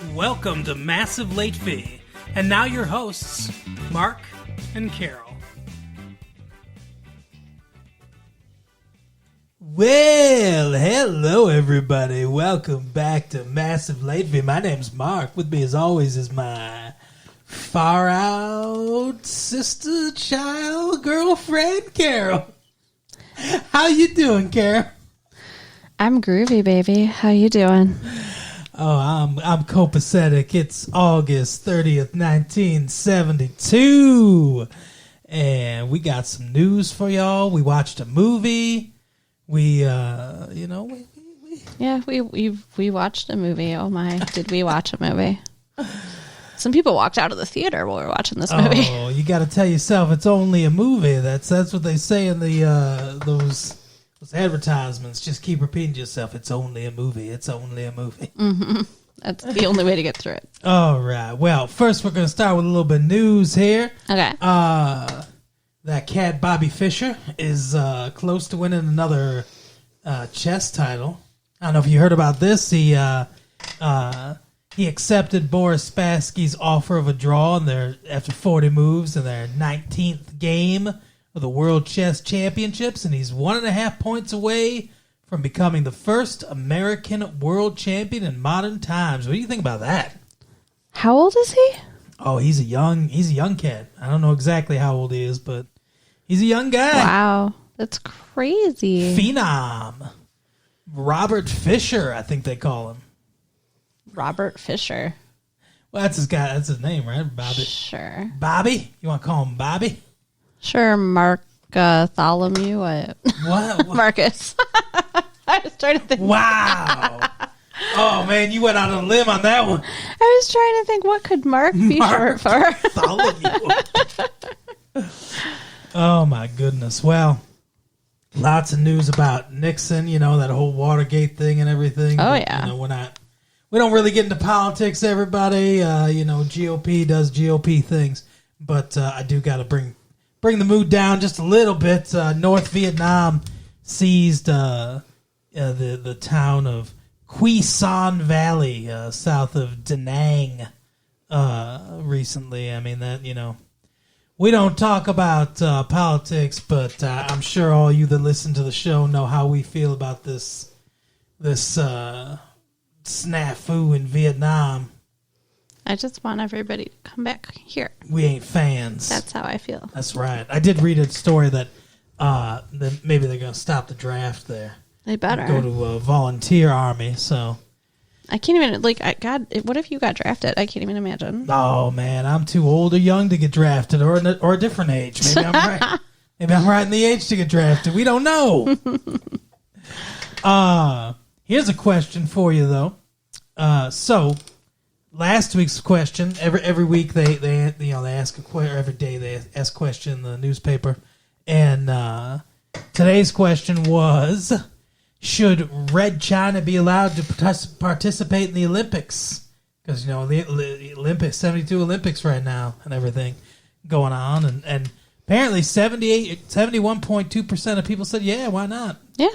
Welcome to Massive Late Fee. And now your hosts, Mark and Carol. Well, hello everybody. Welcome back to Massive Late Fee. My name's Mark. With me as always is my far out sister, child, girlfriend, Carol. How you doing, Carol? I'm groovy, baby. How you doing? Oh, I'm copacetic. It's August 30th, 1972. And we got some news for y'all. We watched a movie. We watched a movie. Oh my, did we watch a movie? Some people walked out of the theater while we were watching this movie. Oh, you got to tell yourself it's only a movie. That's what they say in the those advertisements. Just keep repeating to yourself, it's only a movie. It's only a movie. Mm-hmm. That's the only way to get through it. All right. Well, first we're going to start with a little bit of news here. Okay. That cat Bobby Fischer is close to winning another chess title. I don't know if you heard about this. He accepted Boris Spassky's offer of a draw after 40 moves in their 19th game of the World Chess Championships, and he's 1.5 points away from becoming the first American world champion in modern times. What do you think about that? How old is he? Oh, he's a young cat. I don't know exactly how old he is, but he's a young guy. Wow, that's crazy. Phenom. Robert Fischer, I think they call him. Robert Fischer. Well, that's his guy. That's his name, right? Bobby. Sure. Bobby? You want to call him Bobby? Sure, Mark Tholomew. What? Marcus. I was trying to think. Wow. Oh, man, you went out on a limb on that one. I was trying to think, what could Mark be short for? Tholomew. Oh, my goodness. Well, lots of news about Nixon, that whole Watergate thing and everything. Oh, but, yeah. We don't really get into politics, everybody. GOP does GOP things. But I do got to bring the mood down just a little bit. North Vietnam seized the town of Quy Son Valley, south of Da Nang, recently. I mean, we don't talk about politics, but I'm sure all you that listen to the show know how we feel about this snafu in Vietnam. I just want everybody to come back here. We ain't fans. That's how I feel. That's right. I did read a story that maybe they're going to stop the draft there. They better. Go to a volunteer army, so. I can't even, what if you got drafted? I can't even imagine. Oh, man, I'm too old or young to get drafted, or a different age. Maybe I'm right. Maybe I'm right in the age to get drafted. We don't know. Here's a question for you, though. So, last week's question, every week they ask a question, every day they ask a question in the newspaper, and today's question was, should Red China be allowed to participate in the Olympics? Because the Olympics, 72 Olympics right now and everything going on, and apparently 71.2% of people said, yeah, why not? Yeah.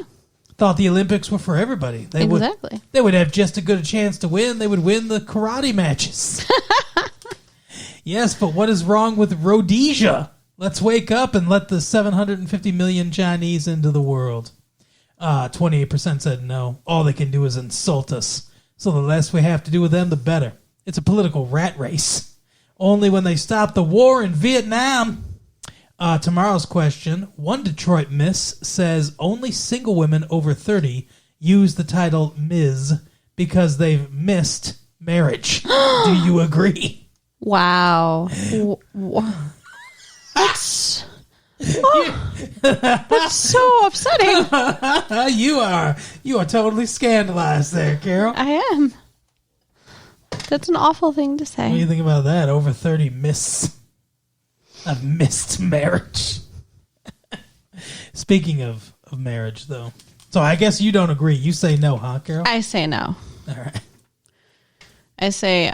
Thought the Olympics were for everybody. They would have just as good a chance to win. They would win the karate matches. Yes, but what is wrong with Rhodesia? Let's wake up and let the 750 million Chinese into the world. 28% said no. All they can do is insult us. So the less we have to do with them, the better. It's a political rat race. Only when they stop the war in Vietnam. Tomorrow's question, one Detroit Miss says only single women over 30 use the title Ms. because they've missed marriage. Do you agree? Wow. That's so upsetting. You are totally scandalized there, Carol. I am. That's an awful thing to say. What do you think about that? Over 30 I've missed marriage. Speaking of marriage, though. So I guess you don't agree. You say no, huh, Carol? I say no. All right. I say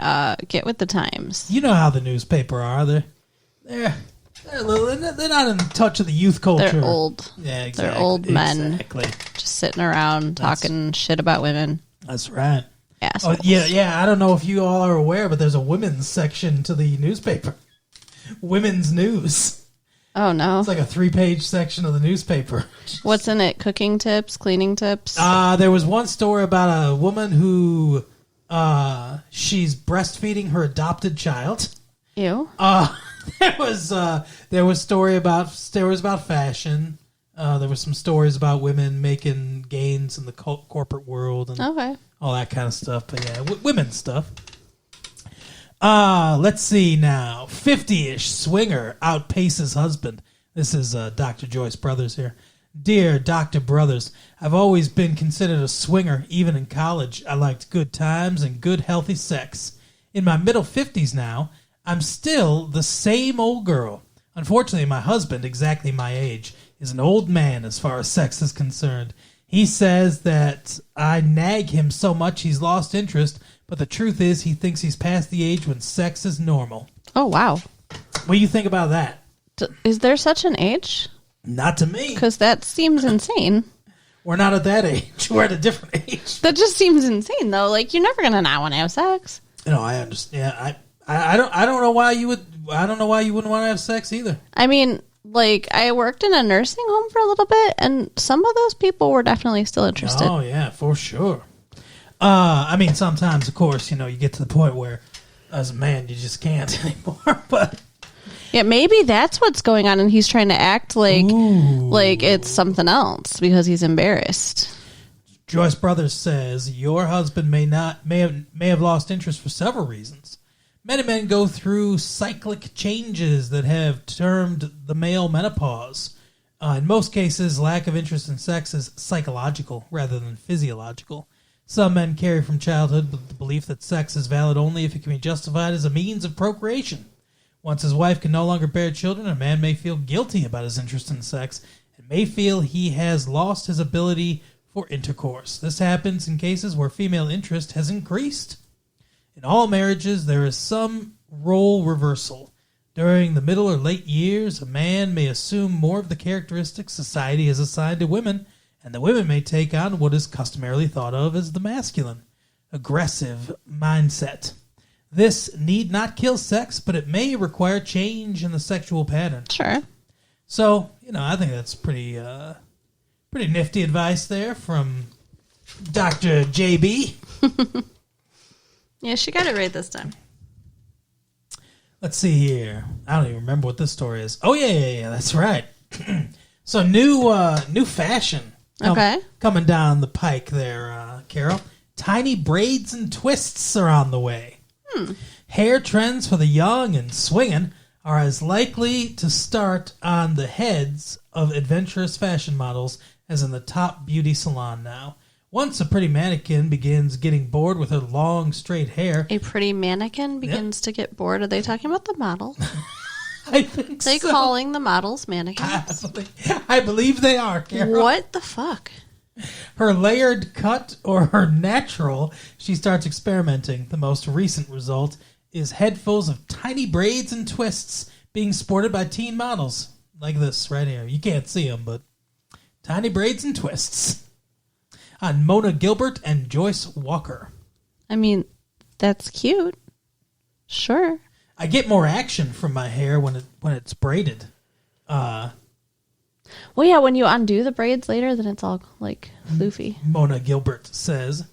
get with the times. You know how the newspaper are. They're not in touch with the youth culture. They're old. Yeah, exactly. They're old men. Exactly. Just sitting around talking shit about women. That's right. assholes. Oh, yeah. I don't know if you all are aware, but there's a women's section to the newspaper. Women's news. Oh, no. It's like a 3-page section of the newspaper. What's in it? Cooking tips? Cleaning tips? There was one story about a woman who she's breastfeeding her adopted child. Ew. There was stories about fashion. There was some stories about women making gains in the corporate world and all that kind of stuff. But yeah, women's stuff. Let's see now. 50-ish swinger outpaces husband. This is Dr. Joyce Brothers here. Dear Dr. Brothers, I've always been considered a swinger, even in college. I liked good times and good healthy sex. In my middle 50s now, I'm still the same old girl. Unfortunately, my husband, exactly my age, is an old man as far as sex is concerned. He says that I nag him so much he's lost interest, but the truth is he thinks he's past the age when sex is normal. Oh, wow. What do you think about that? Is there such an age? Not to me. Because that seems insane. We're not at that age. We're at a different age. That just seems insane, though. Like, you're never going to not want to have sex. No, I understand. I don't know why you would. I don't know why you wouldn't want to have sex either. I mean, like, I worked in a nursing home for a little bit, and some of those people were definitely still interested. Oh yeah, for sure. I mean, sometimes, of course, you get to the point where, as a man, you just can't anymore. But yeah, maybe that's what's going on, and he's trying to act like it's something else because he's embarrassed. Joyce Brothers says your husband may have lost interest for several reasons. Many men go through cyclic changes that have termed the male menopause. In most cases, lack of interest in sex is psychological rather than physiological. Some men carry from childhood the belief that sex is valid only if it can be justified as a means of procreation. Once his wife can no longer bear children, a man may feel guilty about his interest in sex and may feel he has lost his ability for intercourse. This happens in cases where female interest has increased. In all marriages, there is some role reversal. During the middle or late years, a man may assume more of the characteristics society has assigned to women, and the women may take on what is customarily thought of as the masculine, aggressive mindset. This need not kill sex, but it may require change in the sexual pattern. Sure. So, I think that's pretty nifty advice there from Dr. JB. Yeah, she got it right this time. Let's see here. I don't even remember what this story is. Oh, yeah, that's right. So new fashion. Coming down the pike there, Carol. Tiny braids and twists are on the way. Hair trends for the young and swinging are as likely to start on the heads of adventurous fashion models as in the top beauty salon now. Once a pretty mannequin begins getting bored with her long, straight hair... A pretty mannequin begins to get bored? Are they talking about the model? I think so. Are they calling the models mannequins? I believe they are, Carol. What the fuck? Her layered cut or her natural, she starts experimenting. The most recent result is headfuls of tiny braids and twists being sported by teen models. Like this right here. You can't see them, but tiny braids and twists. On Mona Gilbert and Joyce Walker. I mean, that's cute. Sure. I get more action from my hair when it's braided. Well, yeah, when you undo the braids later, then it's all, like, floofy. Mona Gilbert says,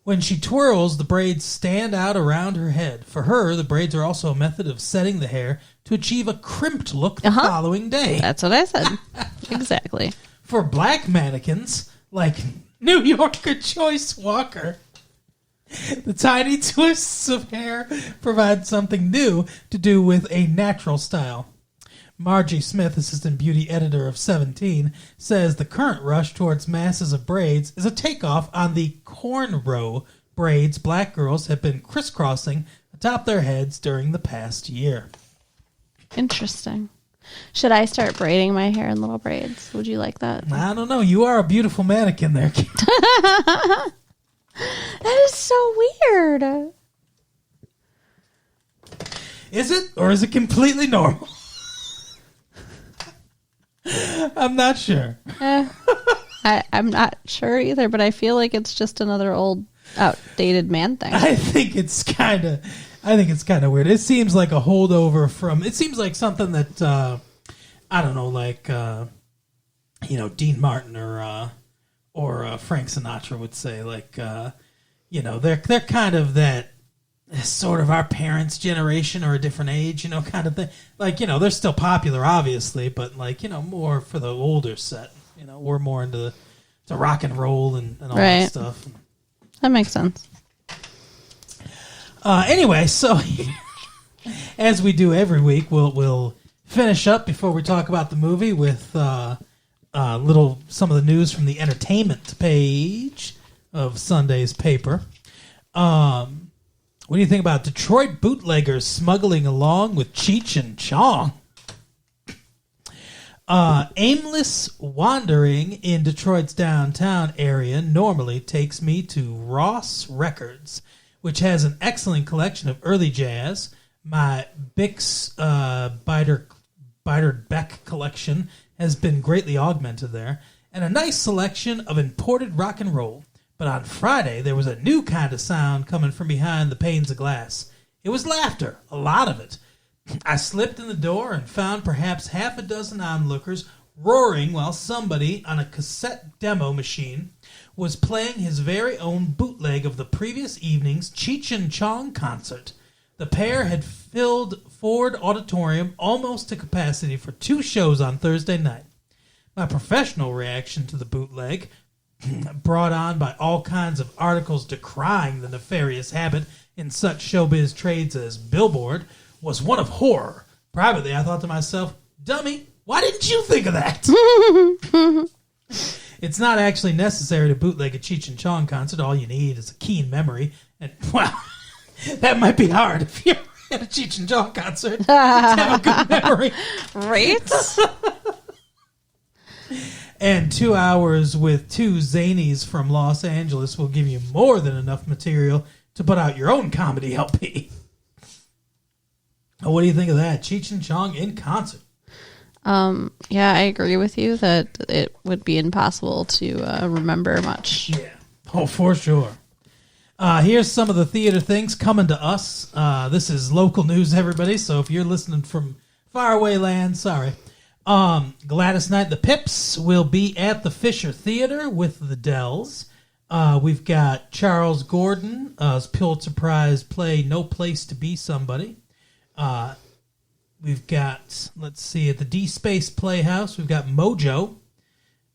when she twirls, the braids stand out around her head. For her, the braids are also a method of setting the hair to achieve a crimped look the following day. That's what I said. Exactly. For black mannequins, like New Yorker Joyce Walker, the tiny twists of hair provide something new to do with a natural style. Margie Smith, assistant beauty editor of 17, says the current rush towards masses of braids is a takeoff on the cornrow braids black girls have been crisscrossing atop their heads during the past year. Interesting. Should I start braiding my hair in little braids? Would you like that? I don't know. You are a beautiful mannequin there, Kate. That is so weird. Is it? Or is it completely normal? I'm not sure. I'm not sure either, but I feel like it's just another old outdated man thing. I think it's kind of weird. It seems like a holdover from. It seems like something that I don't know, like Dean Martin or Frank Sinatra would say. Like they're kind of that sort of our parents' generation or a different age, kind of thing. Like they're still popular, obviously, but like more for the older set. We're more into the rock and roll and all that stuff. That makes sense. Anyway, so as we do every week, we'll finish up before we talk about the movie with some of the news from the entertainment page of Sunday's paper. What do you think about Detroit bootleggers smuggling along with Cheech and Chong? Aimless wandering in Detroit's downtown area normally takes me to Ross Records, which has an excellent collection of early jazz. My Bix Beiderbecke collection has been greatly augmented there, and a nice selection of imported rock and roll. But on Friday, there was a new kind of sound coming from behind the panes of glass. It was laughter, a lot of it. I slipped in the door and found perhaps half a dozen onlookers roaring while somebody on a cassette demo machine was playing his very own bootleg of the previous evening's Cheech and Chong concert. The pair had filled Ford Auditorium almost to capacity for 2 shows on Thursday night. My professional reaction to the bootleg, brought on by all kinds of articles decrying the nefarious habit in such showbiz trades as Billboard, was one of horror. Privately, I thought to myself, dummy, why didn't you think of that? It's not actually necessary to bootleg a Cheech and Chong concert. All you need is a keen memory. And, well, that might be hard if you're at a Cheech and Chong concert to have a good memory. Right? And 2 hours with 2 zanies from Los Angeles will give you more than enough material to put out your own comedy LP. What do you think of that? Cheech and Chong in concert. Yeah, I agree with you that it would be impossible to remember much. Yeah. Oh, for sure. Here's some of the theater things coming to us. This is local news, everybody, so if you're listening from faraway land, sorry. Gladys Knight, the Pips will be at the Fisher Theater with the Dells. We've got Charles Gordon's Pulitzer Prize play No Place to Be Somebody. We've got, let's see, at the D-Space Playhouse, we've got Mojo.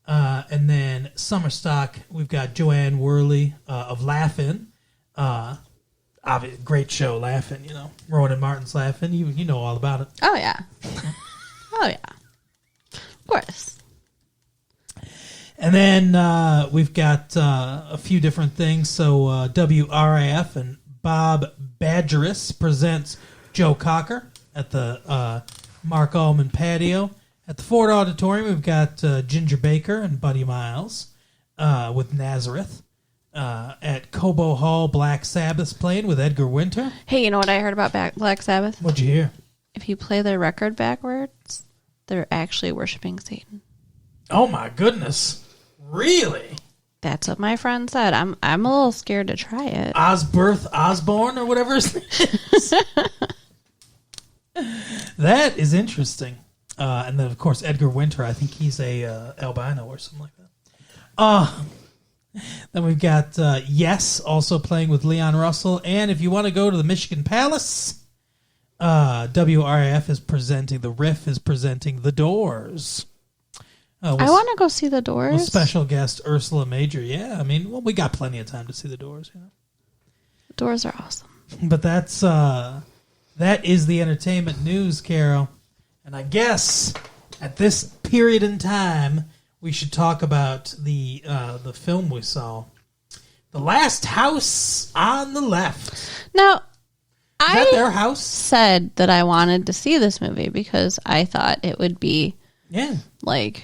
And then Summerstock, we've got Joanne Worley of Laugh-In. Great show, Laugh-In, Rowan and Martin's Laugh-In. You know all about it. Oh, yeah. Oh, yeah. Of course. And then we've got a few different things. So WRAF and Bob Badgeris presents Joe Cocker at the Mark Allman patio. At the Ford Auditorium, we've got Ginger Baker and Buddy Miles with Nazareth. At Cobo Hall, Black Sabbath's playing with Edgar Winter. Hey, you know what I heard about Black Sabbath? What'd you hear? If you play their record backwards, they're actually worshiping Satan. Oh my goodness! Really? That's what my friend said. I'm a little scared to try it. Osborne or whatever his name is. That is interesting. And then of course Edgar Winter. I think he's a albino or something like that. Then we've got Yes also playing with Leon Russell. And if you want to go to the Michigan Palace, WRF is presenting, The Riff is presenting The Doors. I want to go see The Doors. With special guest Ursula Major. Yeah, I mean, we got plenty of time to see The Doors. The Doors are awesome. But that is the entertainment news, Carol. And I guess at this period in time, we should talk about the film we saw, The Last House on the Left. Now, is that their house? Said that I wanted to see this movie because I thought it would be like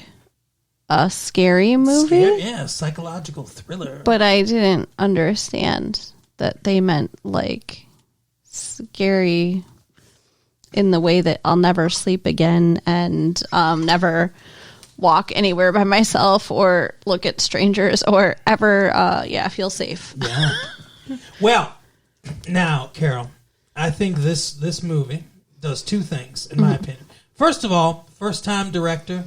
a scary movie. Psychological thriller. But I didn't understand that they meant like scary in the way that I'll never sleep again and never walk anywhere by myself or look at strangers or ever feel safe. Yeah. Well, now, Carol, I think this movie does two things, in my opinion. First of all, first-time director,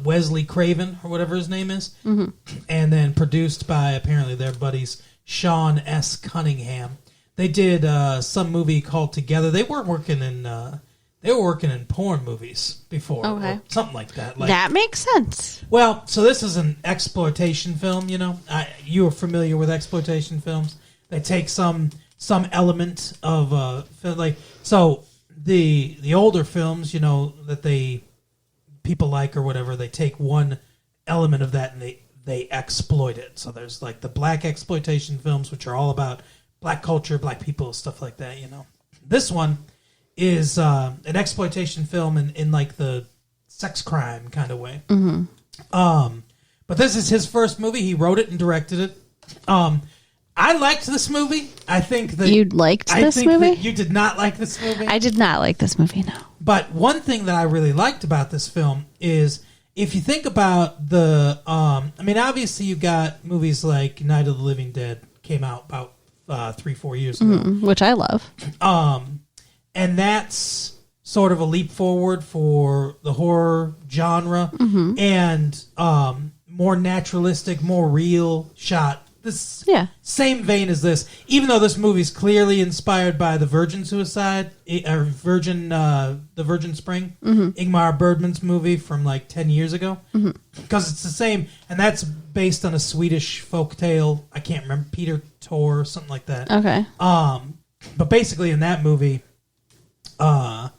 Wesley Craven, or whatever his name is, and then produced by, apparently, their buddies, Sean S. Cunningham. They did some movie called Together. They were working in porn movies before, or something like that. That makes sense. Well, so this is an exploitation film. You know, you are familiar with exploitation films. They take some element of so the older films, you know, that people like or whatever. They take one element of that and they exploit it. So there's like the black exploitation films, which are all about black culture, black people, stuff like that. You know, this one is an exploitation film in like the sex crime kind of way. But this is his first movie. He wrote it and directed it. I liked this movie. I think that you liked this movie. You did not like this movie. I did not like this movie. No. But one thing that I really liked about this film is if you think about the, I mean, obviously you got movies like Night of the Living Dead came out about 3-4 years ago, which I love. And that's sort of a leap forward for the horror genre and more naturalistic, more real shot. This same vein as this, even though this movie's clearly inspired by the Virgin Suicide, or the Virgin Spring, Ingmar Bergman's movie from like 10 years ago, because it's the same, and that's based on a Swedish folktale. I can't remember, Peter Tor, something like that. Okay. But basically in that movie, a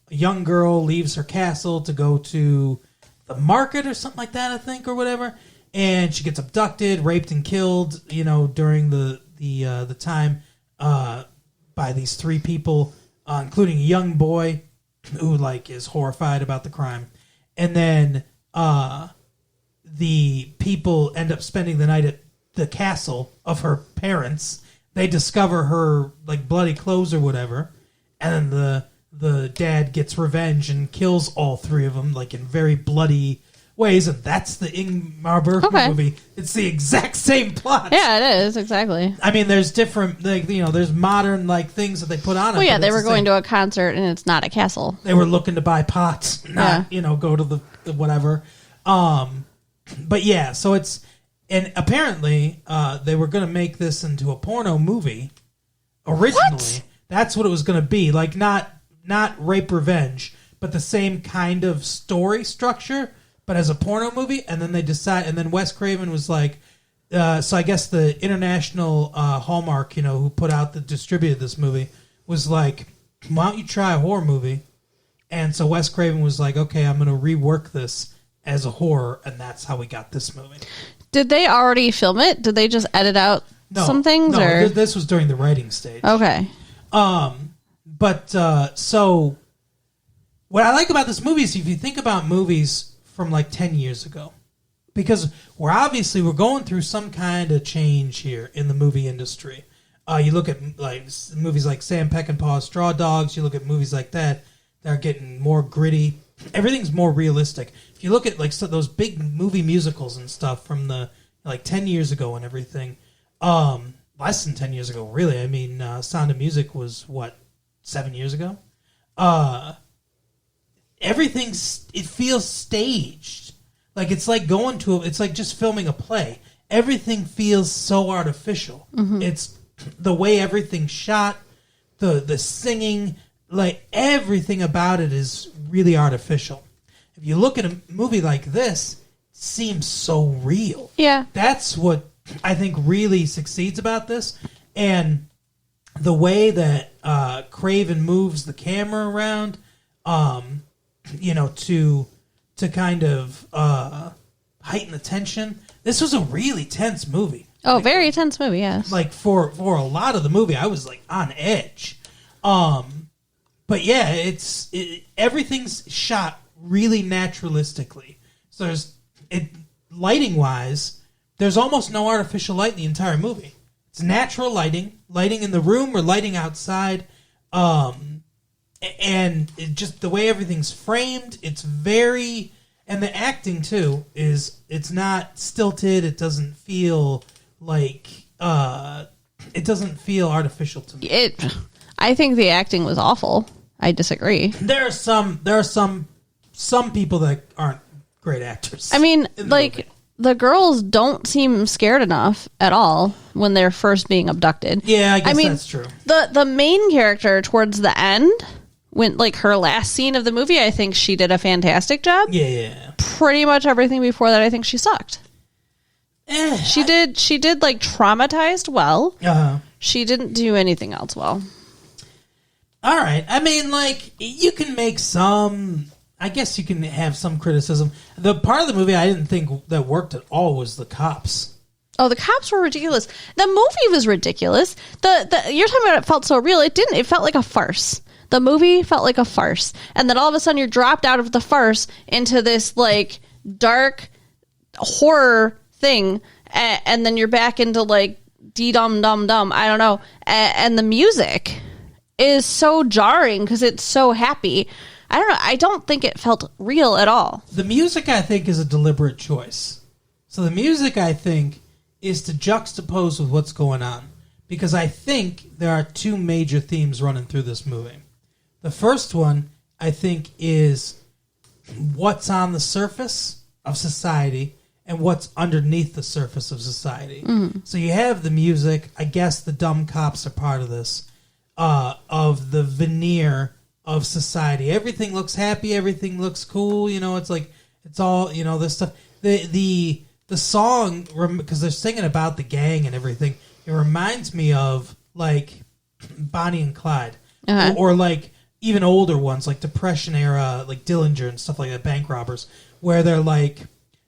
young girl leaves her castle to go to the market or something like that, I think, or whatever. And she gets abducted, raped, and killed, you know, during the time by these three people, including a young boy who like is horrified about the crime. And then the people end up spending the night at the castle of her parents. They discover her like bloody clothes or whatever, and then the dad gets revenge and kills all three of them like in very bloody ways, and that's the Ingmar Bergman movie. It's the exact same plot. Yeah, it is, exactly. I mean, there's different, like, you know, there's modern like things that they put on it. Well, yeah, they were going to a concert and it's not a castle. They were looking to buy pots, not, you know, go to the whatever. But yeah, so it's, and apparently they were going to make this into a porno movie originally. What? That's what it was going to be. Like, not rape revenge, but the same kind of story structure, but as a porno movie. And then they decide, and then Wes Craven was like, so I guess the international Hallmark, you know, who distributed this movie, was like, why don't you try a horror movie? And so Wes Craven was like, okay, I'm going to rework this as a horror, and that's how we got this movie. Did they already film it? Did they just edit out some things? No, this was during the writing stage. Okay. But so what I like about this movie is if you think about movies from like 10 years ago, because we're going through some kind of change here in the movie industry. You look at like movies like Sam Peckinpah's Straw Dogs. You look at movies like that are getting more gritty. Everything's more realistic. If you look at like those big movie musicals and stuff from the like 10 years ago and everything, less than 10 years ago, really. I mean, Sound of Music was what, 7 years ago? It feels staged. Like it's like it's like just filming a play. Everything feels so artificial. It's the way everything's shot, the singing, like everything about it is really artificial. If you look at a movie like this, it seems so real. Yeah. That's what I think really succeeds about this. And the way that Craven moves the camera around, you know, to kind of heighten the tension. This was a really tense movie. Oh, like, very tense movie, yes. Like for a lot of the movie, I was like on edge. But yeah, everything's shot really naturalistically. So lighting wise, there's almost no artificial light in the entire movie. It's natural lighting in the room or lighting outside. And just the way everything's framed, it's very, and the acting too it's not stilted. It doesn't feel like it doesn't feel artificial to me. I think the acting was awful. I disagree. There are some people that aren't great actors. I mean, like, the girls don't seem scared enough at all when they're first being abducted. Yeah, I mean, that's true. The main character towards the end, when, like, her last scene of the movie, I think she did a fantastic job. Yeah. Pretty much everything before that, I think she sucked. She did like traumatized well. She didn't do anything else well. All right. I mean, like, you can make some... I guess you can have some criticism. The part of the movie I didn't think that worked at all was the cops. Oh, the cops were ridiculous. The movie was ridiculous. You're talking about it felt so real. It didn't. It felt like a farce. The movie felt like a farce. And then all of a sudden you're dropped out of the farce into this, like, dark horror thing. And then you're back into, like, dee-dum-dum-dum. I don't know. And the music is so jarring because it's so happy. I don't know. I don't think it felt real at all. The music, I think, is a deliberate choice. So the music, I think, is to juxtapose with what's going on. Because I think there are two major themes running through this movie. The first one, I think, is what's on the surface of society and what's underneath the surface of society. Mm-hmm. So you have the music. I guess the dumb cops are part of this, of the veneer of society. Everything looks happy. Everything looks cool. You know, it's like, it's all, you know, this stuff. The song, because they're singing about the gang and everything, it reminds me of, like, Bonnie and Clyde. Uh-huh. Or like, even older ones, like Depression era, like Dillinger and stuff like that, bank robbers, where they're like,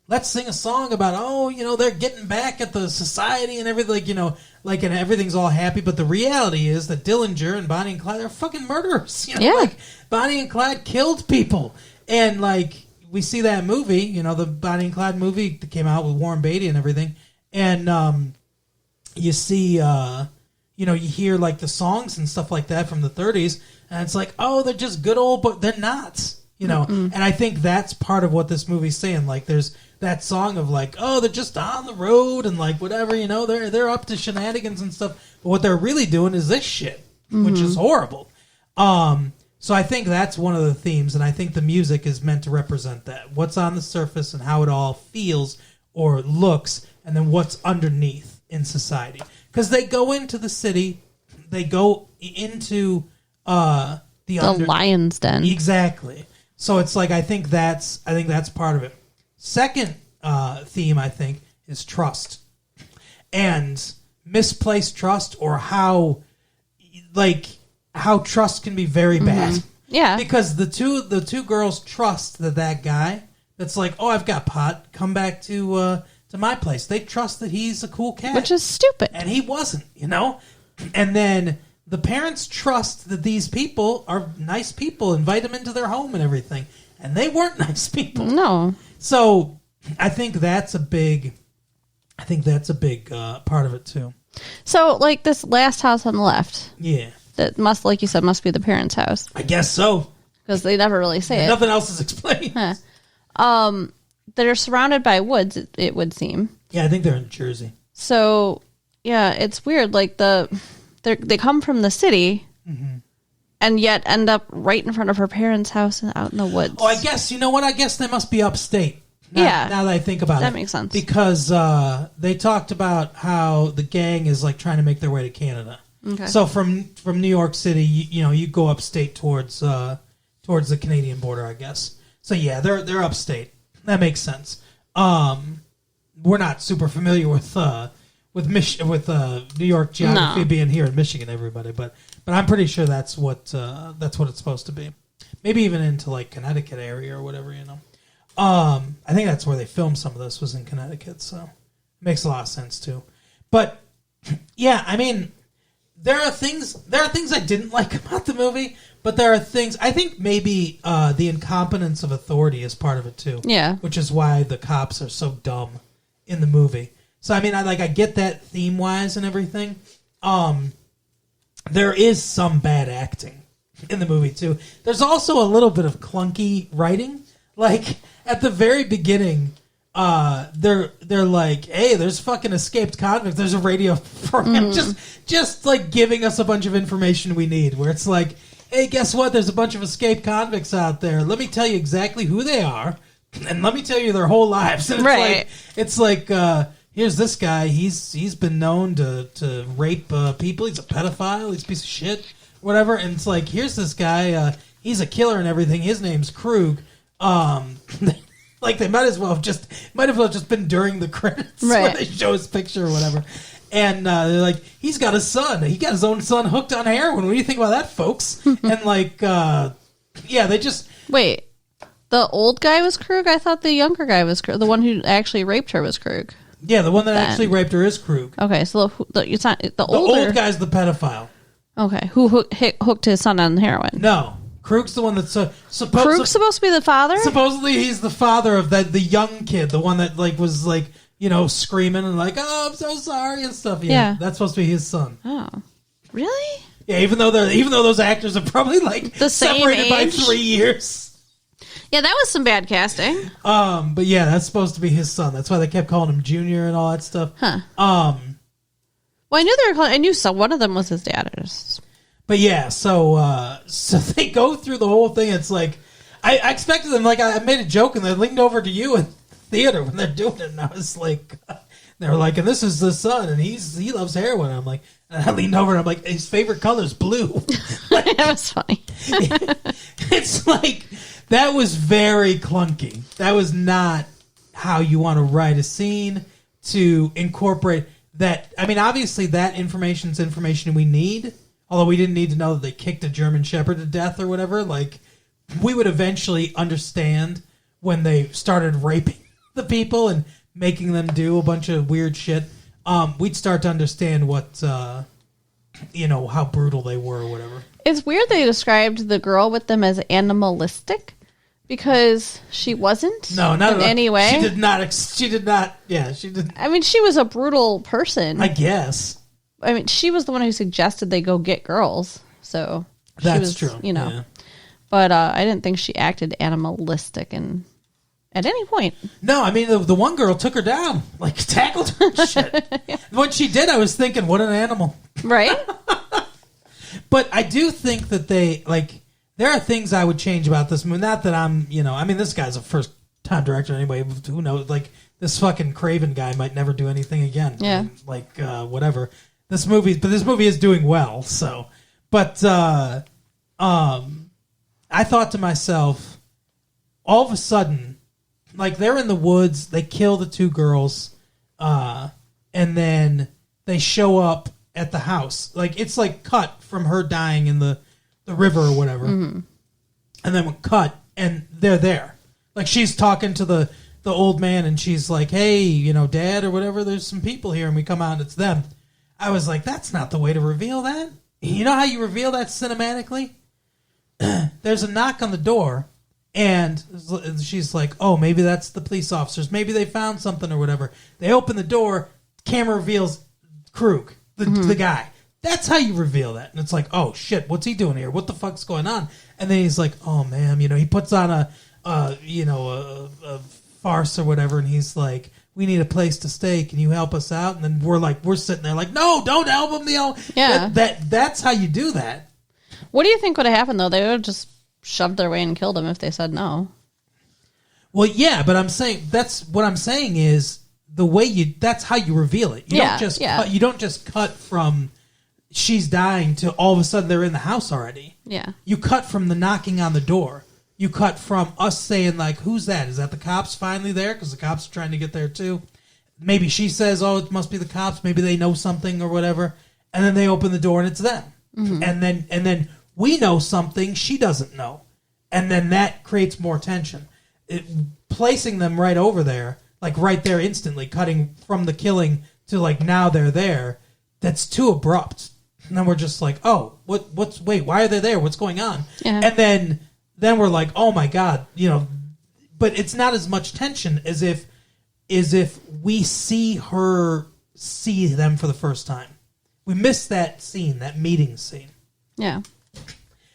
let's sing a song about, oh, you know, they're getting back at the society and everything, like, you know, like, and everything's all happy. But the reality is that Dillinger and Bonnie and Clyde are fucking murderers. You know? Yeah. Like, Bonnie and Clyde killed people. And, like, we see that movie, you know, the Bonnie and Clyde movie that came out with Warren Beatty and everything. And you see, you know, you hear, like, the songs and stuff like that from the 30s. And it's like, oh, they're just good old, but they're not. You know, mm-mm. And I think that's part of what this movie's saying. Like, there's that song of, like, oh, they're just on the road and, like, whatever, you know, they're up to shenanigans and stuff. But what they're really doing is this shit, mm-hmm. which is horrible. So I think that's one of the themes, and I think the music is meant to represent that. What's on the surface and how it all feels or looks, and then what's underneath in society. Because they go into the city, they go into the lion's den. Exactly. So it's like, I think that's part of it. Second theme, I think, is trust. And misplaced trust, or how trust can be very bad. Mm-hmm. Yeah. Because the two girls trust that guy that's like, oh, I've got pot, come back to my place. They trust that he's a cool cat. Which is stupid. And he wasn't, you know? And then the parents trust that these people are nice people, invite them into their home and everything. And they weren't nice people. No. So I think that's a big part of it too. So, like, this last house on the left. Yeah. That must, like you said, must be the parents' house. I guess so. Because they never really say it. Nothing else is explained. Huh. They're surrounded by woods, it would seem. Yeah, I think they're in Jersey. So, yeah, it's weird. Like, they come from the city, mm-hmm. and yet end up right in front of her parents' house and out in the woods. Oh, I guess, you know what? I guess they must be upstate. Now that I think about it. That makes sense. Because they talked about how the gang is, like, trying to make their way to Canada. Okay. So from New York City, you go upstate towards the Canadian border, I guess. So yeah, they're upstate. That makes sense. We're not super familiar with New York geography being here in Michigan, everybody, but I'm pretty sure that's what it's supposed to be. Maybe even into, like, Connecticut area or whatever, you know. I think that's where they filmed some of this, was in Connecticut, so it makes a lot of sense too. But yeah, I mean, there are things I didn't like about the movie, but there are things, I think maybe the incompetence of authority is part of it too. Yeah. Which is why the cops are so dumb in the movie. So I mean, I get that theme wise and everything. There is some bad acting in the movie too. There's also a little bit of clunky writing. Like, at the very beginning, they're like, hey, there's fucking escaped convicts. There's a radio program just like giving us a bunch of information we need. Where it's like, hey, guess what? There's a bunch of escaped convicts out there. Let me tell you exactly who they are, and let me tell you their whole lives. And it's like here's this guy. He's been known to rape people. He's a pedophile. He's a piece of shit. Whatever. And it's like, here's this guy. He's a killer and everything. His name's Krug. Like they might as well have just been during the credits where they show his picture or whatever. And they're like, he's got a son. He got his own son hooked on heroin. What do you think about that, folks? And like, they just wait. The old guy was Krug? I thought the younger guy was Krug. The one who actually raped her was Krug. Yeah, the one that actually raped her is Krug. Okay, so it's not the old guy's the pedophile. Okay, who hooked his son on heroin? No. Krug's the one that's Krug's supposed to be the father? Supposedly he's the father of the young kid, the one that like was like, you know, screaming and like, oh, I'm so sorry and stuff. Yeah. That's supposed to be his son. Oh. Really? Yeah, even though those actors are probably like the same separated age? by 3 years. Yeah, that was some bad casting. But yeah, that's supposed to be his son. That's why they kept calling him Junior and all that stuff. Huh. Well, I knew they were calling. I knew one of them was his dad. But yeah, so they go through the whole thing. It's like I expected them. Like I made a joke and they leaned over to you in theater when they're doing it, and I was like, they were like, and this is the son, and he loves heroin. I'm like, and I leaned over and I'm like, his favorite color is blue. Like, that was funny. It's like that was very clunky. That was not how you want to write a scene to incorporate that. I mean, obviously that information's information we need. Although we didn't need to know that they kicked a German Shepherd to death or whatever, like, we would eventually understand when they started raping the people and making them do a bunch of weird shit. We'd start to understand what, how brutal they were or whatever. It's weird they described the girl with them as animalistic because she wasn't. No, not in any way. She did not. Yeah, she didn't. I mean, she was a brutal person. I guess. I mean, she was the one who suggested they go get girls, so that's true. Yeah. But I didn't think she acted animalistic at any point. No, I mean the one girl took her down, like tackled her and shit. Yeah. When she did, I was thinking, what an animal, right? But I do think that there are things I would change about this movie. Not that I'm, I mean, this guy's a first time director anyway. Who knows? Like this fucking Craven guy might never do anything again. Yeah. Whatever. This movie is doing well. So, but I thought to myself, all of a sudden, like they're in the woods, they kill the two girls, and then they show up at the house. Like it's like cut from her dying in the river or whatever, and then cut, and they're there. Like she's talking to the old man, and she's like, "Hey, Dad or whatever. There's some people here," and we come out, and it's them. I was like, that's not the way to reveal that. You know how you reveal that cinematically? There's a knock on the door, and she's like, oh, maybe that's the police officers. Maybe they found something or whatever. They open the door, camera reveals Krug, the guy. That's how you reveal that. And it's like, oh, shit, what's he doing here? What the fuck's going on? And then he's like, oh, ma'am, he puts on a farce or whatever, and he's like, we need a place to stay. Can you help us out? And then we're sitting there like, no, don't help him. Yeah. That's how you do that. What do you think would have happened though? They would have just shoved their way and killed him if they said no. Well, yeah, but I'm saying is the way that's how you reveal it. You don't just cut from she's dying to all of a sudden they're in the house already. Yeah. You cut from the knocking on the door. You cut from us saying, like, who's that? Is that the cops finally there? Because the cops are trying to get there, too. Maybe she says, oh, it must be the cops. Maybe they know something or whatever. And then they open the door and it's them. Mm-hmm. And then we know something she doesn't know. And then that creates more tension. Placing them right over there, like right there instantly, cutting from the killing to, like, now they're there, that's too abrupt. And then we're just like, oh, wait, why are they there? What's going on? Yeah. And then we're like, oh my God, but it's not as much tension as if we see them for the first time. We missed that scene, that meeting scene. Yeah.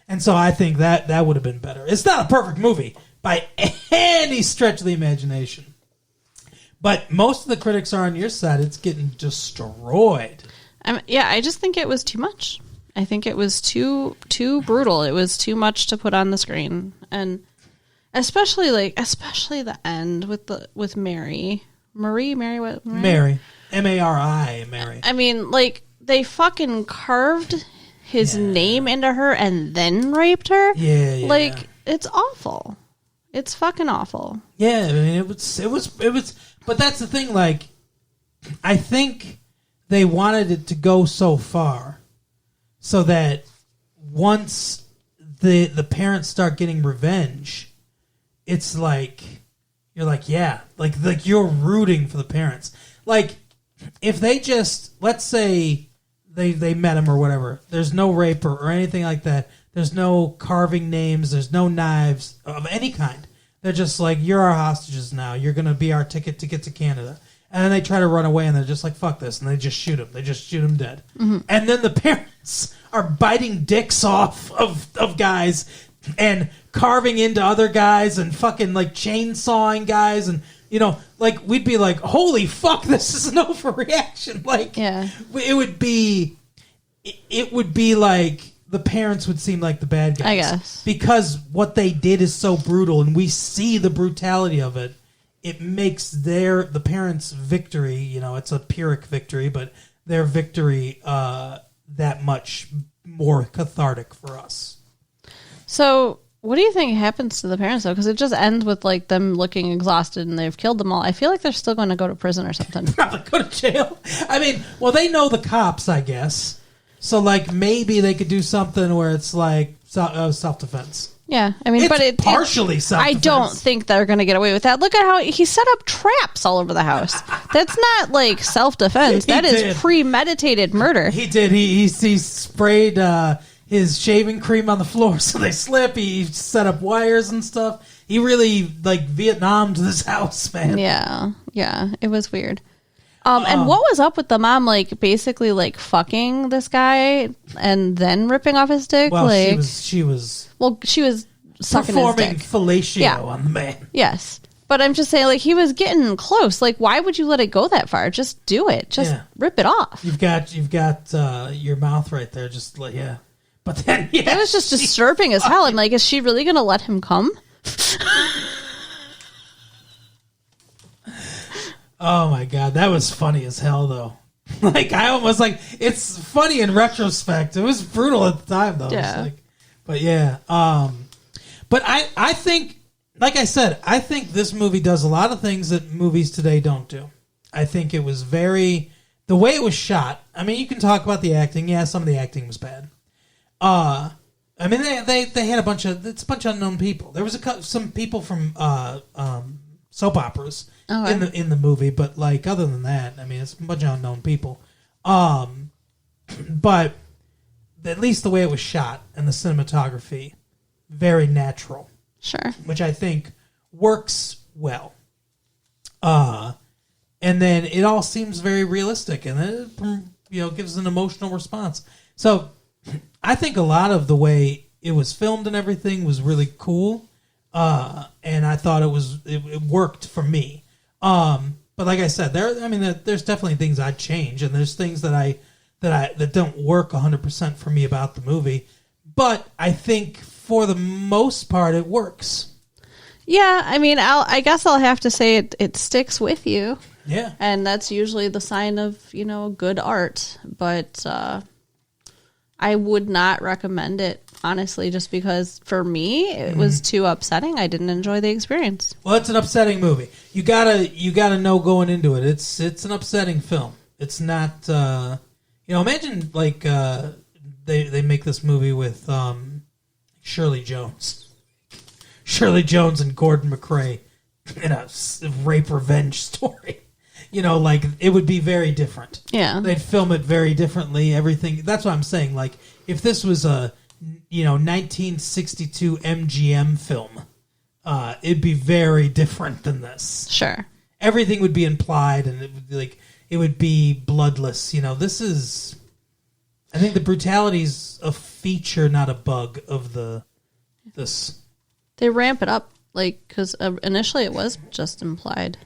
And so I think that would have been better. It's not a perfect movie by any stretch of the imagination. But most of the critics are on your side. It's getting destroyed. I just think it was too much. I think it was too brutal. It was too much to put on the screen, and especially the end with Mary, what? Mary, M-A-R-I, Mary. I mean, like, they fucking carved his name into her and then raped her. Yeah. Like, it's awful. It's fucking awful. Yeah, I mean, it was. But that's the thing. Like, I think they wanted it to go so far, so that once the parents start getting revenge, it's like you're like, yeah, like you're rooting for the parents. Like, if they just, let's say they met him or whatever, there's no rape or anything like that. There's no carving names. There's no knives of any kind. They're just like, you're our hostages now. You're going to be our ticket to get to Canada. And then they try to run away, and they're just like, fuck this. And they just shoot him. They just shoot him dead. Mm-hmm. And then the parents are biting dicks off of guys and carving into other guys and fucking, like, chainsawing guys. And, you know, like, we'd be like, holy fuck, this is an overreaction. Like, it would be like, the parents would seem like the bad guys. I guess. Because what they did is so brutal, and we see the brutality of it. It makes the parents' victory, you know, it's a Pyrrhic victory, but their victory that much more cathartic for us. So, what do you think happens to the parents, though? Because it just ends with, like, them looking exhausted and they've killed them all. I feel like they're still going to go to prison or something. Probably go to jail. I mean, well, they know the cops, I guess. So, like, maybe they could do something where it's, like, self-defense. Yeah, I mean, it's partially self-defense. I don't think they're going to get away with that. Look at how he set up traps all over the house. That's not, like, self-defense. That is premeditated murder. He did. He sprayed his shaving cream on the floor so they slip. He set up wires and stuff. He really, like, Vietnamed this house, man. Yeah, it was weird. And what was up with the mom, like, basically, like, fucking this guy and then ripping off his dick? Well, like, she was sucking performing his dick. fellatio on the man. Yes. But I'm just saying, like, he was getting close. Like, why would you let it go that far? Just do it. Just rip it off. You've got your mouth right there. Just like, yeah. But then, That was just disturbing as hell. I'm like, is she really going to let him come? Oh my god, that was funny as hell, though. Like, I almost, like, it's funny in retrospect. It was brutal at the time, though. Yeah. But yeah. But I think, like I said, I think this movie does a lot of things that movies today don't do. I think it was the way it was shot. I mean, you can talk about the acting. Yeah, some of the acting was bad. I mean, they had a bunch of unknown people. There was some people from soap operas in the movie, but, like, other than that, I mean, it's a bunch of unknown people. But at least the way it was shot and the cinematography, very natural. Sure. Which I think works well. And then it all seems very realistic, and it gives an emotional response. So I think a lot of the way it was filmed and everything was really cool. And I thought it worked for me. But like I said, there's definitely things I'd change, and there's things that don't work 100% for me about the movie. But I think for the most part, it works. Yeah, I mean, I guess I'll have to say it sticks with you. Yeah, and that's usually the sign of good art. But I would not recommend it, honestly, just because for me it was too upsetting. I didn't enjoy the experience. Well, it's an upsetting movie. You gotta know going into it. It's an upsetting film. It's not. Imagine, like, they make this movie with Shirley Jones and Gordon McRae in a rape revenge story. Like, it would be very different. Yeah. They'd film it very differently, everything. That's what I'm saying. Like, if this was a, 1962 MGM film, it'd be very different than this. Sure. Everything would be implied, and it would be bloodless. This is, I think the brutality's a feature, not a bug of this. They ramp it up, like, because initially it was just implied.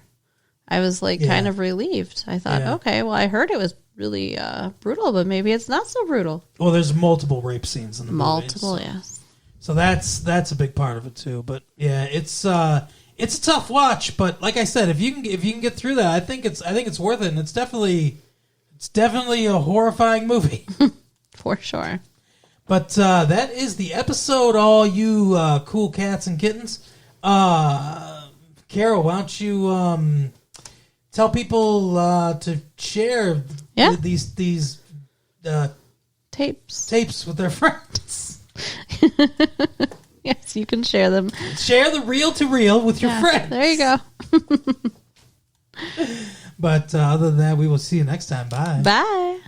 I was like kind of relieved. I thought, okay, well, I heard it was really brutal, but maybe it's not so brutal. Well, there's multiple rape scenes in the movie. Yes. So that's a big part of it too. But yeah, it's a tough watch. But like I said, if you can get through that, I think it's worth it. And it's definitely a horrifying movie for sure. But that is the episode. All you cool cats and kittens. Carol, why don't you tell people to share these tapes with their friends? Yes, you can share them. Share the reel to reel with your friends. There you go. But other than that, we will see you next time. Bye. Bye.